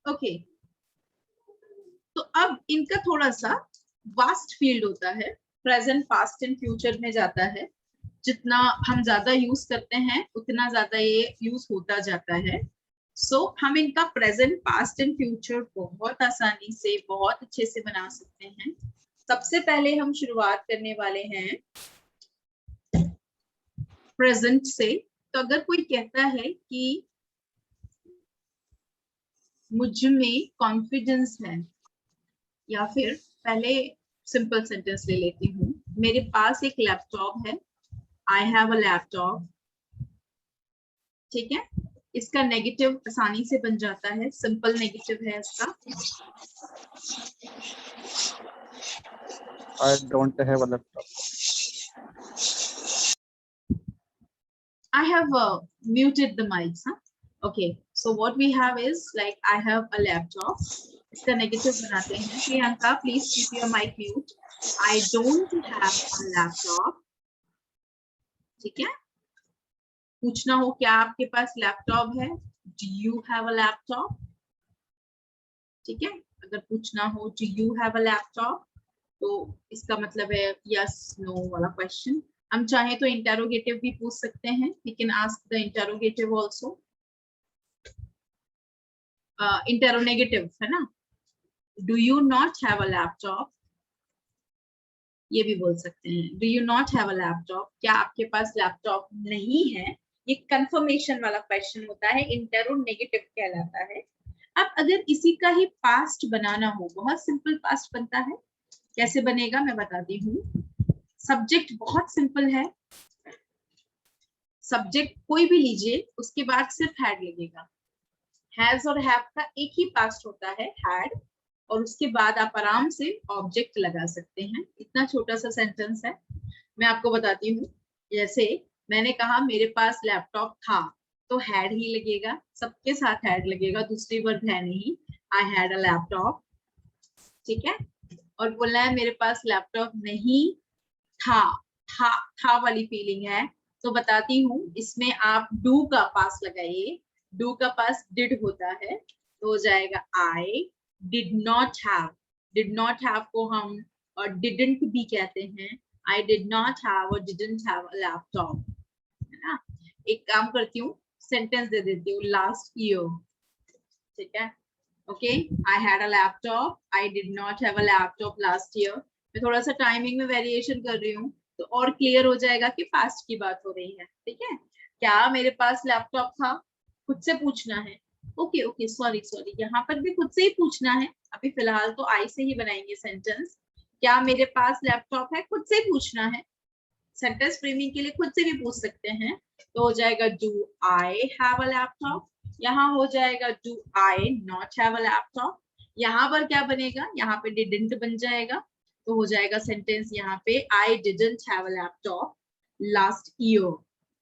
Okay, तो अब इनका थोड़ा सा वास्ट फील्ड होता है, प्रेजेंट, पास्ट एंड फ्यूचर में जाता है। जितना हम ज्यादा यूज करते हैं उतना ज्यादा ये यूज होता जाता है। सो हम इनका प्रेजेंट, पास्ट एंड फ्यूचर बहुत आसानी से, बहुत अच्छे से बना सकते हैं। सबसे पहले हम शुरुआत करने वाले हैं प्रेजेंट से। तो अगर कोई कहता है कि मुझ में कॉन्फिडेंस है, या फिर पहले सिंपल सेंटेंस ले लेती हूँ, मेरे पास एक लैपटॉप है, आई हैव अ लैपटॉप। ठीक है, इसका नेगेटिव आसानी से बन जाता है, सिंपल नेगेटिव है इसका, I don't have a laptop. I have muted the mics, huh? Okay, so what we have is like I have a laptop. इसका नेगेटिव बनाते हैं। Priyanka, please keep your mic mute. I don't have a laptop. ठीक है, पूछना हो क्या आपके पास laptop है, do you have a laptop? ठीक है, अगर पूछना हो do you have a laptop, तो इसका मतलब है यस नो वाला क्वेश्चन। हम चाहे तो इंटेरोगेटिव भी पूछ सकते हैं, we can ask the interrogative also, interronegative है ना, do you not have a laptop, ये भी बोल सकते हैं, do you not have a laptop, क्या आपके पास लैपटॉप नहीं है। ये कंफर्मेशन वाला क्वेश्चन होता है, इंटेरोनेगेटिव कहलाता है। अब अगर इसी का ही पास्ट बनाना हो, बहुत सिंपल पास्ट बनता है, कैसे बनेगा मैं बताती हूँ। सब्जेक्ट बहुत सिंपल है, सब्जेक्ट कोई भी लीजिए, उसके बाद सिर्फ हैड लगेगा। हैज और हैव का एक ही पास्ट होता है, हैड, और उसके बाद आप आराम से ऑब्जेक्ट लगा सकते हैं। इतना छोटा सा सेंटेंस है, मैं आपको बताती हूँ। जैसे मैंने कहा मेरे पास लैपटॉप था, तो हैड ही लगेगा, सबके साथ हैड लगेगा, दूसरी वर्ड है नहीं, आई हैड अ लैपटॉप। ठीक है, और बोलना है मेरे पास लैपटॉप नहीं था, था वाली फीलिंग है, तो बताती हूँ, इसमें आप डू का पास लगाइए, डू का पास डिड होता है, तो हो जाएगा I did not have. Did not have को हम और डिडंट भी कहते हैं, आई डिड नॉट हैव और डिडंट हैव अ लैपटॉप, है ना। एक काम करती हूँ, सेंटेंस दे देती हूँ, लास्ट ईयर। ठीक है, okay, I had a laptop, I did not have a laptop last year. मैं थोड़ा सा टाइमिंग में वेरिएशन कर रही हूँ, तो और क्लियर हो जाएगा कि पास्ट की बात हो रही है। ठीक है, क्या मेरे पास लैपटॉप था, खुद से पूछना है। ओके ओके, सॉरी सॉरी, यहाँ पर भी खुद से ही पूछना है। अभी फिलहाल तो आई से ही बनाएंगे सेंटेंस। क्या मेरे पास लैपटॉप है, खुद से पूछना है। सेंटेंस फ्रेमिंग के लिए खुद से भी पूछ सकते हैं, तो हो जाएगा do I have a laptop. यहाँ हो जाएगा do I not have a laptop. यहाँ पर क्या बनेगा, यहाँ पे डिडंट बन जाएगा, तो हो जाएगा सेंटेंस यहाँ पे I didn't have a laptop last year,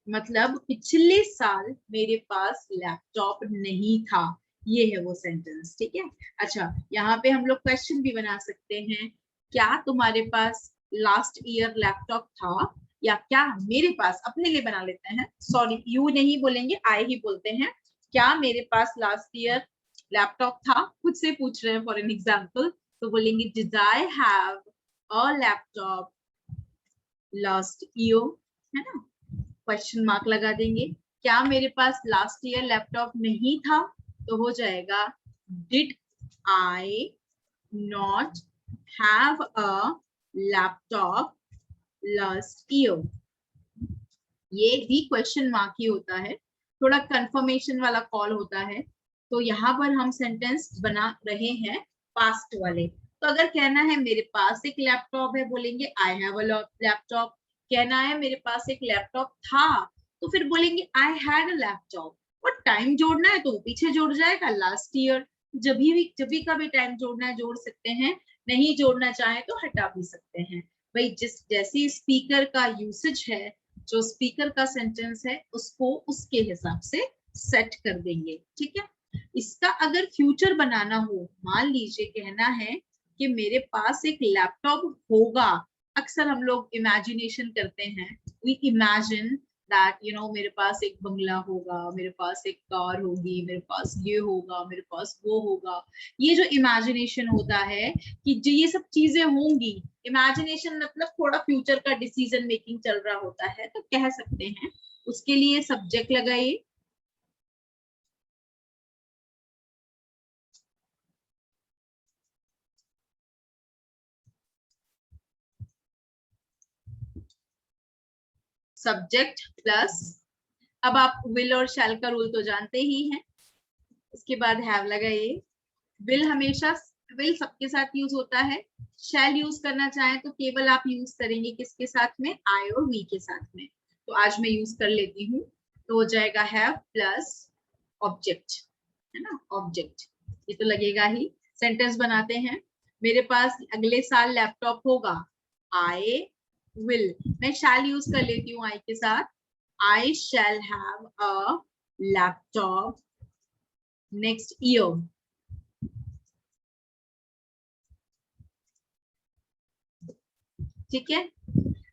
मतलब पिछले साल मेरे पास लैपटॉप नहीं था। ये है वो सेंटेंस। ठीक है, अच्छा, यहाँ पे हम लोग क्वेश्चन भी बना सकते हैं, क्या तुम्हारे पास लास्ट ईयर लैपटॉप था, या क्या मेरे पास, अपने लिए बना लेते हैं, सॉरी यू नहीं बोलेंगे, आई ही बोलते हैं, क्या मेरे पास लास्ट ईयर लैपटॉप था, खुद से पूछ रहे हैं फॉर एन एग्जाम्पल, तो बोलेंगे did I have a laptop last year, है ना, क्वेश्चन मार्क लगा देंगे। क्या मेरे पास लास्ट ईयर लैपटॉप नहीं था, तो हो जाएगा did I not have a laptop last year. ये भी क्वेश्चन मार्क ही होता है, थोड़ा कंफर्मेशन वाला कॉल होता है। तो यहाँ पर हम सेंटेंस बना रहे हैं पास्ट वाले। तो अगर कहना है मेरे पास एक लैपटॉप है, बोलेंगे आई हैव अ लैपटॉप। कहना है मेरे पास एक लैपटॉप था, तो फिर बोलेंगे आई हैड अ लैपटॉप। और टाइम जोड़ना है तो पीछे जोड़ जाएगा लास्ट ईयर। जब भी का भी टाइम जोड़ना है जोड़ सकते हैं, नहीं जोड़ना चाहे तो हटा भी सकते हैं। भाई जिस जैसी स्पीकर का यूसेज है, जो स्पीकर का सेंटेंस है, उसको उसके हिसाब से सेट कर देंगे। ठीक है, इसका अगर फ्यूचर बनाना हो, मान लीजिए कहना है कि मेरे पास एक लैपटॉप होगा। अक्सर हम लोग इमेजिनेशन करते हैं, वी इमेजिन दैट मेरे पास एक बंगला होगा, मेरे पास एक कार होगी, मेरे पास ये होगा, मेरे पास वो होगा। ये जो इमेजिनेशन होता है कि जो ये सब चीजें होंगी, इमेजिनेशन मतलब थोड़ा फ्यूचर का डिसीजन मेकिंग चल रहा होता है, तो कह सकते हैं उसके लिए सब्जेक्ट लगाइए। सब्जेक्ट प्लस, अब आप विल और शैल का रूल तो जानते ही हैं, उसके बाद हैव लगाइए। विल हमेशा, विल सबके साथ यूज होता है। शैल यूज करना चाहें तो केवल आप यूज करेंगे किसके साथ में, आई और वी के साथ में। तो आज मैं यूज कर लेती हूँ, तो हो जाएगा हैव प्लस ऑब्जेक्ट, है ना, ऑब्जेक्ट। ये तो लगेगा ही। सेंटेंस बनाते हैं। मेरे पास अगले साल लैपटॉप होगा, आई विल। मैं शैल यूज कर लेती हूँ आई के साथ, I shall have a laptop next year. ठीक है।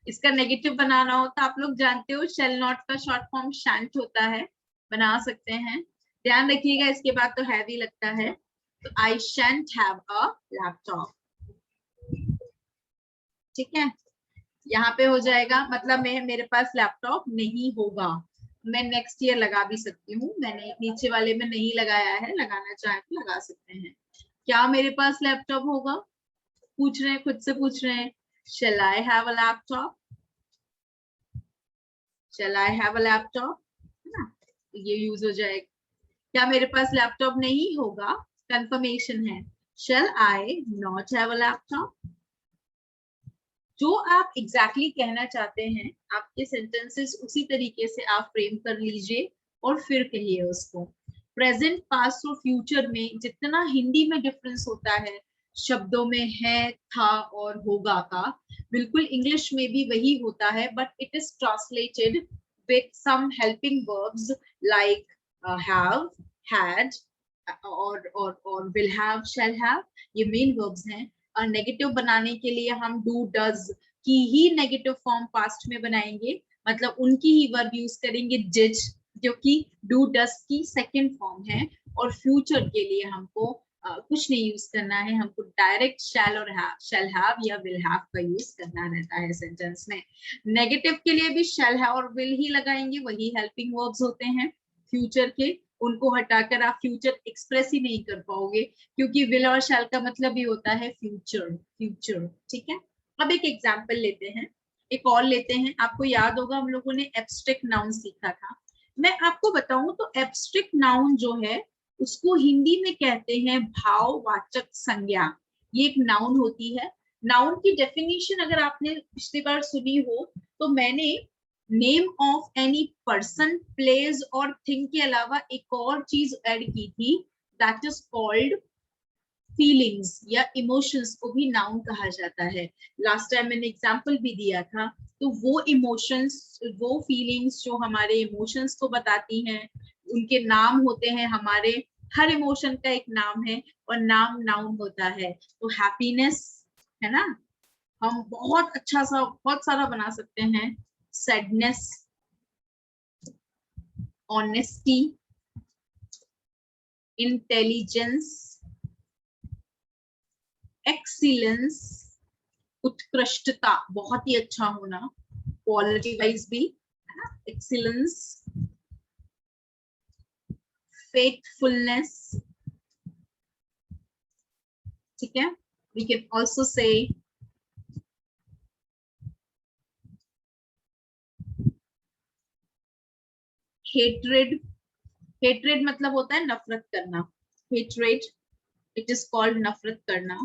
इसका नेगेटिव बनाना हो तो आप लोग जानते हो शेल नॉट का शॉर्ट फॉर्म शैंट होता है, बना सकते हैं। ध्यान रखिएगा, इसके बाद तो हैवी लगता है। तो आई शैंट हैव अ लैपटॉप। ठीक है, यहाँ पे हो जाएगा मतलब मेरे पास लैपटॉप नहीं होगा। मैं नेक्स्ट ईयर लगा भी सकती हूँ, मैंने नीचे वाले में नहीं लगाया है, लगाना चाहे तो लगा सकते हैं। क्या मेरे पास लैपटॉप होगा, पूछ रहे हैं, खुद से पूछ रहे हैं। Shall I have a laptop? Shall I have a laptop? है ना, ये यूज हो जाएगा। क्या मेरे पास लैपटॉप नहीं होगा, कंफर्मेशन है। Shall I not have a laptop? जो आप एग्जैक्टली कहना चाहते हैं, आपके सेंटेंसेस उसी तरीके से आप फ्रेम कर लीजिए और फिर कहिए उसको। प्रेजेंट, पास्ट और फ्यूचर में जितना हिंदी में डिफरेंस होता है शब्दों में है, था और होगा का, बिल्कुल इंग्लिश में भी वही होता है, but it is translated with some helping verbs like have, had और विल हैव, शैल हैव, ये मेन वर्ब्स हैं। और नेगेटिव बनाने के लिए हम डू डज की ही नेगेटिव फॉर्म पास्ट में बनाएंगे, मतलब उनकी ही वर्ब यूज करेंगे, डिड, जो कि डू डज की सेकंड फॉर्म है। और फ्यूचर के लिए हमको कुछ नहीं यूज करना है, हमको डायरेक्ट शैल और शैल हैव या विल हैव का यूज करना रहता है सेंटेंस में। नेगेटिव के लिए भी शैल हैव और विल ही लगाएंगे, वही हेल्पिंग वर्ब्स होते हैं फ्यूचर के। उनको हटाकर आप फ्यूचर एक्सप्रेस ही नहीं कर पाओगे, क्योंकि विल और शैल का मतलब ही होता है फ्यूचर, फ्यूचर। ठीक है, अब एक एग्जांपल लेते हैं, एक और लेते हैं। आपको याद होगा हम लोगों ने एब्स्ट्रैक्ट नाउन सीखा था। मैं आपको बताऊं तो एब्स्ट्रैक्ट नाउन जो है उसको हिंदी में कहते हैं भाववाचक संज्ञा। ये एक नाउन होती है। नाउन की डेफिनेशन अगर आपने पिछली बार सुनी हो तो मैंने name of any person, place और थिंग के अलावा एक और चीज ऐड की थी, दैट इज कॉल्ड फीलिंग्स या इमोशंस को भी नाउन कहा जाता है। लास्ट टाइम मैंने एग्जांपल भी दिया था। तो वो इमोशंस, वो फीलिंग्स जो हमारे इमोशंस को बताती हैं, उनके नाम होते हैं। हमारे हर इमोशन का एक नाम है और नाम नाउन होता है। तो हैप्पीनेस है ना, हम बहुत अच्छा सा बहुत सारा बना सकते हैं। सैडनेस, ऑनेस्टी, इंटेलिजेंस, एक्सीलेंस, उत्कृष्टता, बहुत ही अच्छा होना, क्वालिटी वाइज भी, है ना, एक्सीलेंस, फेथफुलनेस। ठीक है, we can also say hatred. Hatred मतलब होता है नफरत करना, हेट्रेड, इट इज कॉल्ड नफरत करना।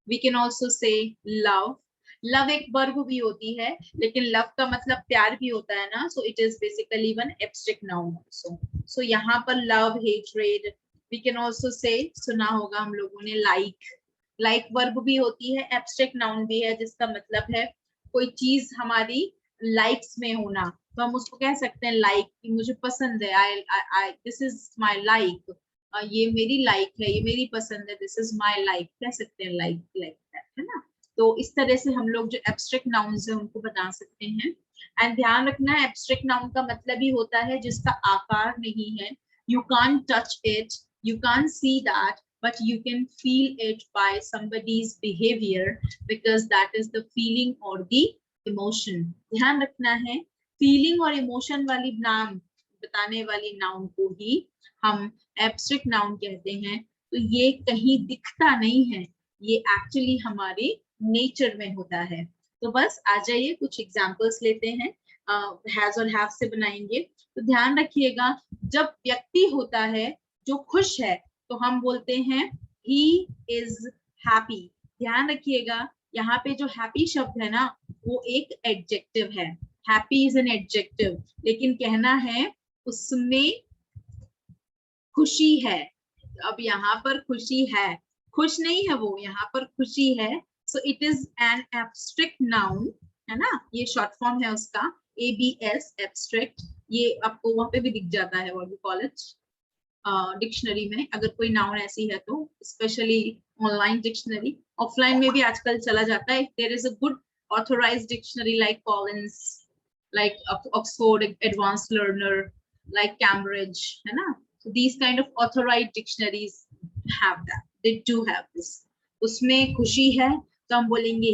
We can also say love. Love एक वर्ब भी होती है, लेकिन लव का मतलब प्यार भी होता है ना, so it is basically one abstract noun also. So यहाँ पर love, hatred. We can also say, सुना होगा हम लोगों ने, लाइक। लाइक वर्ब भी होती है, एब्स्ट्रैक्ट नाउन भी है, जिसका मतलब है कोई चीज हमारी लाइक्स में होना। तो हम उसको कह सकते हैं लाइक, मुझे पसंद है, आई दिस इज माई लाइक, ये मेरी लाइक है, ये मेरी पसंद है, दिस इज माई लाइक, कह सकते हैं लाइक, लाइक दैट, है ना। तो इस तरह से हम लोग जो एब्स्ट्रैक्ट नाउन्स है उनको बता सकते हैं। एंड ध्यान रखना है एब्स्ट्रैक्ट नाउन का मतलब ही होता है जिसका आकार नहीं है, you can't touch it, you can't see that, but you can feel it by somebody's behavior because that is the feeling or the emotion. ध्यान रखना है फीलिंग और इमोशन वाली नाम बताने वाली नाउन को ही हम एब्स्ट्रैक्ट नाउन कहते हैं। तो ये कहीं दिखता नहीं है, ये एक्चुअली हमारे नेचर में होता है। तो बस आ जाइए कुछ एग्जांपल्स लेते हैं, हैज और हैव से बनाएंगे। तो ध्यान रखिएगा जब व्यक्ति होता है जो खुश है तो हम बोलते हैं he is happy। ध्यान रखिएगा यहाँ पे जो हैप्पी शब्द है ना वो एक एडजेक्टिव है, हैप्पी इज एन एडजेक्टिव, लेकिन कहना है उसमें खुशी है। अब यहाँ पर खुशी है, खुश नहीं है वो, यहाँ पर खुशी है। सो it is an abstract noun, है ना, ये शॉर्ट फॉर्म है उसका ABS एब्स्ट्रैक्ट। ये आपको वहां पे भी दिख जाता है what we call it dictionary में, अगर कोई नाउन ऐसी है तो, स्पेशली ऑनलाइन डिक्शनरी। ऑफलाइन में भी आजकल चला जाता है, there is a good authorized dictionary like Collins, like Oxford advanced learner, like Cambridge, है ना। So these kind of authorized dictionaries have that, they do have this। उसमें खुशी है तो हम बोलेंगे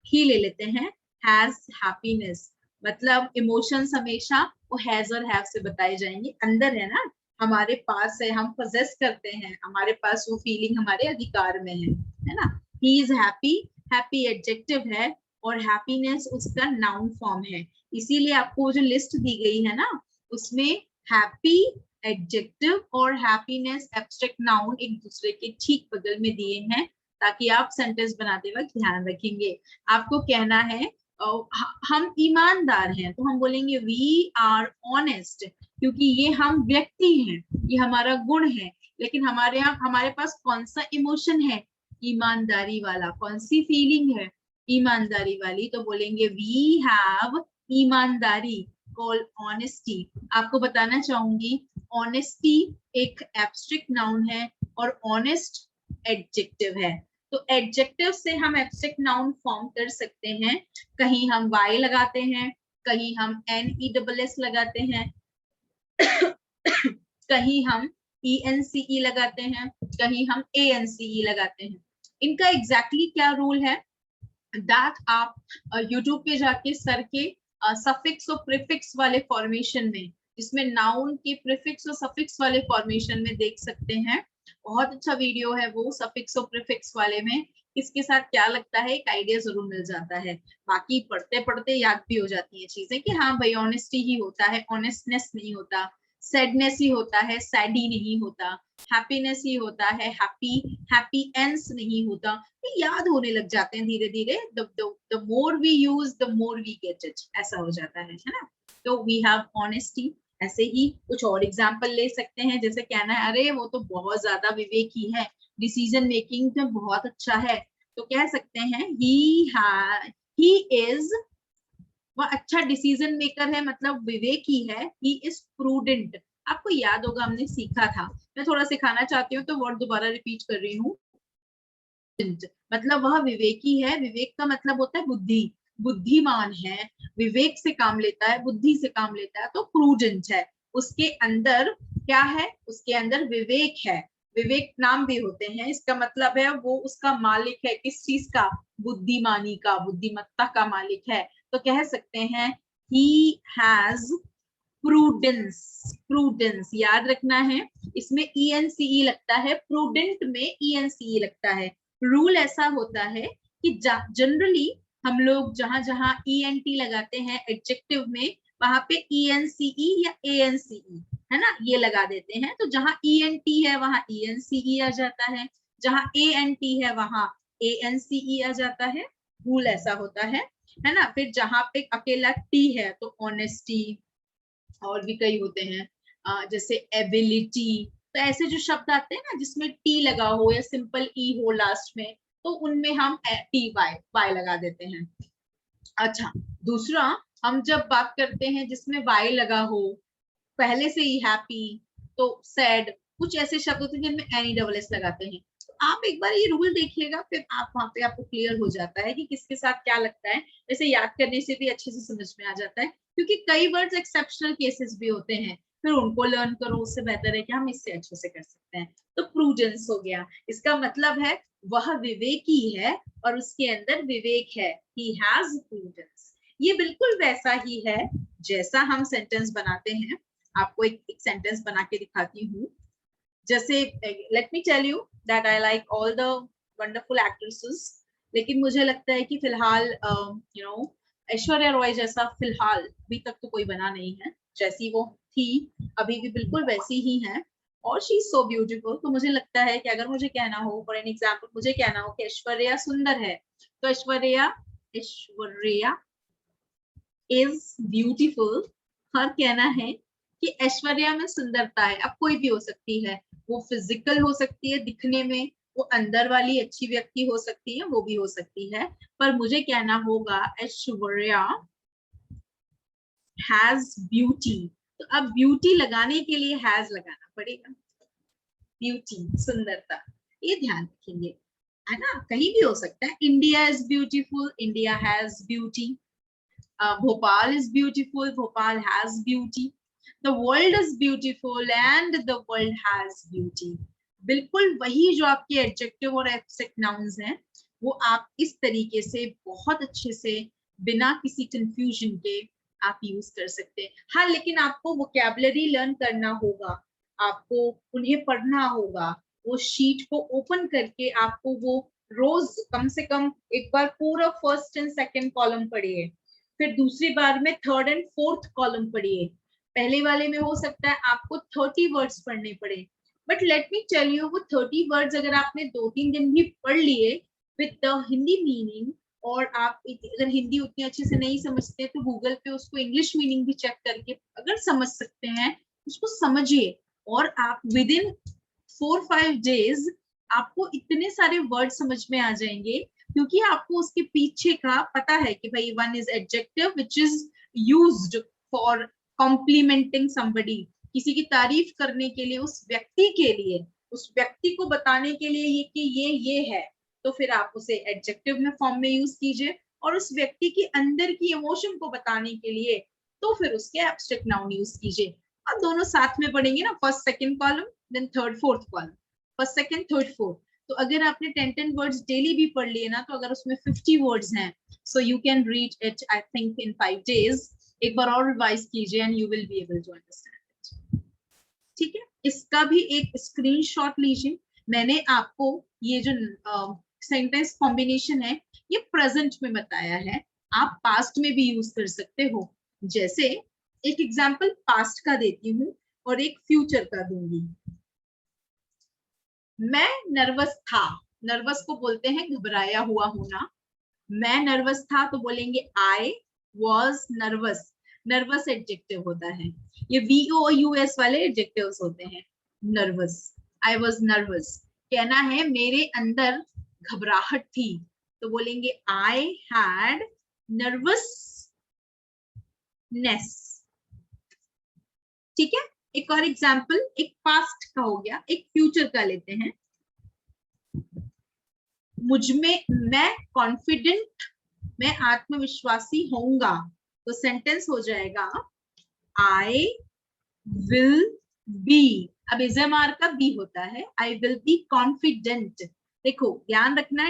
he ले लेते हैं, has happiness, मतलब इमोशंस हमेशा वो हैज और हैव से बताए जाएंगे, अंदर है ना, हमारे पास है, हम पोजेस करते हैं, हमारे पास वो फीलिंग हमारे अधिकार में है ना। He is happy, happy adjective है और हैप्पीनेस उसका नाउन फॉर्म है। इसीलिए आपको जो लिस्ट दी गई है ना उसमें हैप्पी एडजेक्टिव और हैप्पीनेस एब्स्ट्रैक्ट नाउन एक दूसरे के ठीक बगल में दिए हैं, ताकि आप सेंटेंस बनाते वक्त ध्यान रखेंगे। आपको कहना है हम ईमानदार हैं तो हम बोलेंगे वी आर ऑनेस्ट, क्योंकि ये हम व्यक्ति हैं, ये हमारा गुण है, लेकिन हमारे यहाँ हमारे पास कौन सा इमोशन है, ईमानदारी वाला। कौन सी फीलिंग है, ईमानदारी वाली, तो बोलेंगे वी हैव ईमानदारी, कॉल ऑनेस्टी। आपको बताना चाहूंगी ऑनेस्टी एक एब्स्ट्रैक्ट नाउन है और ऑनेस्ट एडजेक्टिव है। तो एडजेक्टिव से हम एब्स्ट्रैक्ट नाउन फॉर्म कर सकते हैं, कहीं हम वाई लगाते हैं, कहीं हम NESS लगाते हैं, कहीं हम ENCE लगाते हैं, कहीं हम ANCE लगाते हैं। इनका एग्जैक्टली क्या रूल है दैट आप यूट्यूब पे जाके सर के सफिक्स और प्रीफिक्स वाले फॉर्मेशन में, जिसमें नाउन के प्रीफिक्स और सफिक्स वाले फॉर्मेशन में देख सकते हैं। बहुत अच्छा वीडियो है वो सफिक्स और प्रीफिक्स वाले में, इसके साथ क्या लगता है एक आइडिया जरूर मिल जाता है। बाकी पढ़ते पढ़ते याद भी हो जाती है चीजें कि हाँ भाई ऑनेस्टी ही होता है, ऑनेस्टनेस नहीं होता, सैडनेस ही होता है, सैडी नहीं होता, हैप्पीनेस ही होता है, हैप्पी एंस नहीं होता। ये याद होने लग जाते हैं धीरे धीरे, the more we use the more we get it, ऐसा हो जाता है ना। तो वी हैव ऑनेस्टी। ऐसे ही कुछ और एग्जाम्पल ले सकते हैं, जैसे कहना है अरे वो तो बहुत ज्यादा विवेकी है, डिसीजन मेकिंग में बहुत अच्छा है, तो कह सकते हैं ही इज, वह अच्छा डिसीजन मेकर है, मतलब विवेकी है। ही इज प्रूडेंट, आपको याद होगा हमने सीखा था, मैं थोड़ा सिखाना चाहती हूँ तो वर्ड दोबारा रिपीट कर रही हूँ। मतलब वह विवेकी है, विवेक का मतलब होता है बुद्धि, बुद्धिमान है, विवेक से काम लेता है, बुद्धि से काम लेता है, तो प्रूडेंट है। उसके अंदर क्या है, उसके अंदर विवेक है। विवेक नाम भी होते हैं, इसका मतलब है वो उसका मालिक है, किस चीज का, बुद्धिमानी का, बुद्धिमत्ता का मालिक है। तो कह सकते हैं he has prudence। प्रूडेंस याद रखना है, इसमें ENCE लगता है, प्रूडेंट में ENCE लगता है। रूल ऐसा होता है कि जनरली हम लोग जहां जहां ENT लगाते हैं एडजेक्टिव में, वहां पे ENCE या ANCE, है ना, ये लगा देते हैं। तो जहां ENT है वहां ENCE आ जाता है, जहां ANT है वहां ANCE आ जाता है। रूल ऐसा होता है ना। फिर जहां पे अकेला T है तो ऑनेस्टी, और भी कई होते हैं जैसे एबिलिटी। तो ऐसे जो शब्द आते हैं ना जिसमें T लगा हो या सिंपल E हो लास्ट में, तो उनमें हम TY लगा देते हैं। अच्छा, दूसरा हम जब बात करते हैं जिसमें Y लगा हो, पहले से ही हैप्पी, तो सैड, कुछ ऐसे शब्द होते हैं जिनमें NESS लगाते हैं। तो आप एक बार ये रूल देखिएगा, फिर आप वहां पे आपको क्लियर हो जाता है कि किसके साथ क्या लगता है। वैसे याद करने से भी अच्छे से समझ में आ जाता है, क्योंकि कई वर्ड्स एक्सेप्शनल केसेस भी होते हैं, फिर उनको लर्न करो, उससे बेहतर है कि हम इससे अच्छे से कर सकते हैं। तो प्रूडेंस हो गया, इसका मतलब है वह विवेकी है और उसके अंदर विवेक है, he has prudence। ये बिल्कुल वैसा ही है जैसा हम सेंटेंस बनाते हैं। आपको एक सेंटेंस बना के दिखाती हूँ। जैसे let me tell you that I like all the wonderful actresses, लेकिन मुझे लगता है कि फिलहाल यू नो ऐश्वर्या रॉय जैसा फिलहाल अभी तक तो कोई बना नहीं है। जैसी वो थी अभी भी बिल्कुल वैसी ही है, और शी इज सो ब्यूटीफुल। तो मुझे लगता है कि अगर मुझे कहना हो, फॉर एन एग्जाम्पल मुझे कहना हो कि ऐश्वर्या सुंदर है, तो ऐश्वर्या ऐश्वर्या इज ब्यूटीफुल। हर कहना है कि ऐश्वर्या में सुंदरता है। अब कोई भी हो सकती है, वो फिजिकल हो सकती है दिखने में, वो अंदर वाली अच्छी व्यक्ति हो सकती है, वो भी हो सकती है, पर मुझे कहना होगा ऐश्वर्या हैज ब्यूटी। तो अब ब्यूटी लगाने के लिए हैज लगाना पड़ेगा। ब्यूटी सुंदरता, ये ध्यान रखेंगे, है ना। कहीं भी हो सकता है, India is beautiful, India has beauty. Bhopal is beautiful, Bhopal has beauty. The world is beautiful and the world has beauty. बिल्कुल वही जो आपके एडजेक्टिव और एब्स्ट्रैक्ट नाउन्स हैं, वो आप इस तरीके से बहुत अच्छे से बिना किसी कंफ्यूजन के आप यूज कर सकते हैं। हाँ, लेकिन आपको वोकैबुलरी लर्न करना होगा, आपको उन्हें पढ़ना होगा। वो शीट को ओपन करके आपको वो रोज कम से कम एक बार पूरा फर्स्ट एंड सेकंड कॉलम पढ़िए, फिर दूसरी बार में थर्ड एंड फोर्थ कॉलम पढ़िए। पहले वाले में हो सकता है आपको 30 वर्ड्स पढ़ने पड़े, but let me tell you, वो 30 वर्ड्स अगर आपने 2-3 दिन भी पढ़ लिए विद द हिंदी मीनिंग, और आप अगर हिंदी उतनी अच्छे से नहीं समझते तो गूगल पे उसको इंग्लिश मीनिंग भी चेक करके अगर समझ सकते हैं, उसको समझिए, और आप विद इन 4-5 डेज आपको इतने सारे वर्ड समझ में आ जाएंगे, क्योंकि आपको उसके पीछे का पता है कि भाई one is adjective which is used for complimenting somebody, किसी की तारीफ करने के लिए, उस व्यक्ति के लिए, उस व्यक्ति को बताने के लिए ये कि ये है, तो फिर आप उसे एडजेक्टिव में फॉर्म में यूज कीजिए, और उस व्यक्ति के अंदर की इमोशन को बताने के लिए तो फिर उसके एब्स्ट्रैक्ट नाउन यूज कीजिए। अब दोनों साथ में पढ़ेंगे ना, first second column then third fourth column, first second third fourth. तो अगर आपने 10 वर्ड्स डेली भी पढ़ लिए ना, तो अगर उसमें 50 वर्ड्स हैं, so you can read it I think in 5 days. एक बार और रिवाइज कीजिए and you will be able to understand it. ठीक है, इसका भी एक स्क्रीनशॉट लीजिए। मैंने आपको ये जो सेंटेंस कॉम्बिनेशन है ये प्रेजेंट में बताया है, आप पास्ट में भी यूज कर सकते हो। जैसे एक एग्जांपल पास्ट का देती हूँ और एक फ्यूचर का दूंगी। मैं नर्वस था, नर्वस को बोलते हैं घबराया हुआ होना। मैं नर्वस था तो बोलेंगे I was nervous. Nervous adjective होता है, ये VOUS वाले एडजेक्टिव्स होते हैं। Nervous, I was nervous. कहना है मेरे अंदर घबराहट थी, तो बोलेंगे आई हैड नर्वसनेस। ठीक है, एक और एग्जाम्पल, एक पास्ट का हो गया, एक फ्यूचर का लेते हैं। मुझमें, मैं कॉन्फिडेंट, मैं आत्मविश्वासी होऊंगा, तो सेंटेंस हो जाएगा आई विल बी। अब इजएमआर का बी होता है, आई विल बी कॉन्फिडेंट। देखो ध्यान रखना,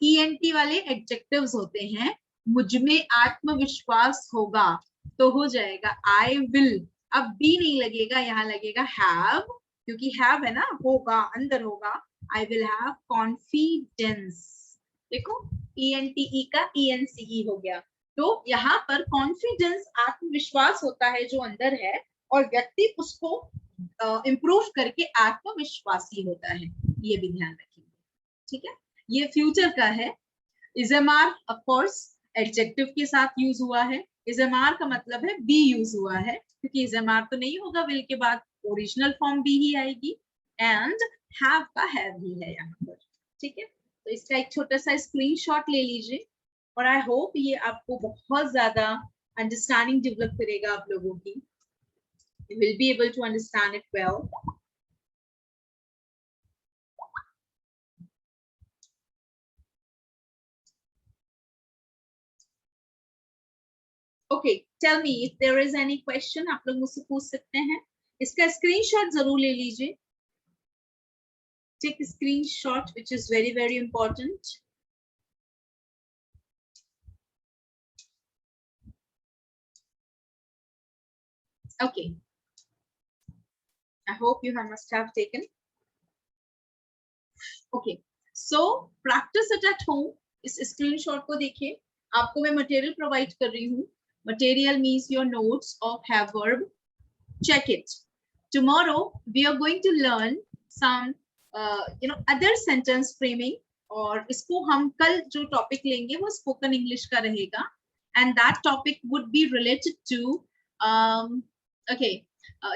DENT वाले एडजेक्टिव्स होते हैं। मुझमें आत्मविश्वास होगा तो हो जाएगा आई विल। अब बी नहीं लगेगा, यहाँ लगेगा हैव, क्योंकि हैव है ना, होगा, अंदर होगा। I will have confidence. देखो ENTE का ENCE हो गया। तो यहाँ पर कॉन्फिडेंस आत्मविश्वास होता है जो अंदर है, और व्यक्ति उसको इंप्रूव करके आत्मविश्वासी होता है, ये भी ध्यान रखिए। ठीक है, ये फ्यूचर का है। इजएमआर ऑफ कोर्स एडजेक्टिव के साथ यूज हुआ है, इजएमआर का मतलब है बी यूज हुआ है, क्योंकि इजएमआर तो नहीं होगा, विल के बाद ओरिजिनल फॉर्म बी ही आएगी, एंड हैव का हैव ही है यहाँ पर। ठीक है, तो इसका एक छोटा सा स्क्रीनशॉट ले लीजिए, और आई होप ये आपको बहुत ज्यादा अंडरस्टैंडिंग डेवलप करेगा आप लोगों की। You will be able to understand it well. Okay, tell me if there is any question. आप लोग मुझसे पूछ सकते हैं. इसका स्क्रीनशॉट जरूर ले लीजिए. Take a screenshot, which is very, very important. Okay. I hope you must have taken. Okay. So practice it at home. इस screenshot को देखिए. आपको मैं material provide कर रही हूँ. Material means your notes of have verb. Check it. Tomorrow we are going to learn some other sentence framing. और इसको हम कल जो topic लेंगे वो spoken English का रहेगा. And that topic would be related to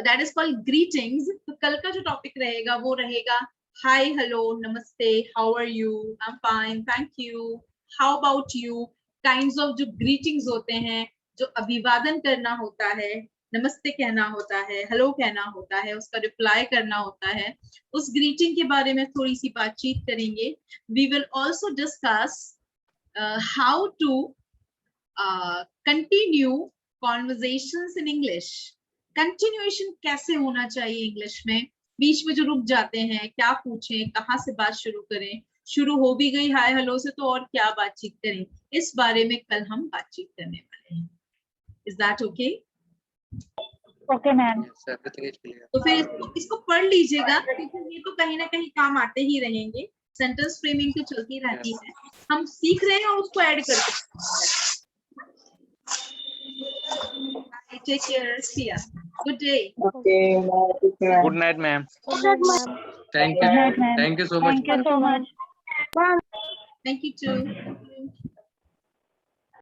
that is called greetings. तो कल का जो topic रहेगा वो रहेगा hi, hello, namaste, how are you, I'm fine, thank you, how about you. Kinds of जो greetings होते हैं, जो अभिवादन करना होता है, नमस्ते कहना होता है, हेलो कहना होता है, उसका रिप्लाई करना होता है, उस ग्रीटिंग के बारे में थोड़ी सी बातचीत करेंगे. We will also discuss how to continue conversations in English. Continuation कैसे होना चाहिए इंग्लिश में, बीच में जो रुक जाते हैं, क्या पूछें, कहाँ से बात शुरू करें, शुरू हो भी गई हाय हेलो से तो और क्या बातचीत करें, इस बारे में कल हम बातचीत करने वाले हैं. Is that okay? Okay, ma'am. Yes, everything is clear. तो फिर इसको पढ़ लीजिएगा, क्योंकि ये तो कहीं ना कहीं काम आते ही रहेंगे. सेंटेंस फ्रेमिंग तो चलती रहती है, हम सीख रहे हैं और उसको ऐड करते हैं. Take care. See ya. Good day. Okay, Good night, ma'am. Good night, ma'am. Thank Good you. night, ma'am. Thank you so much. Thank you so much. Thank you too.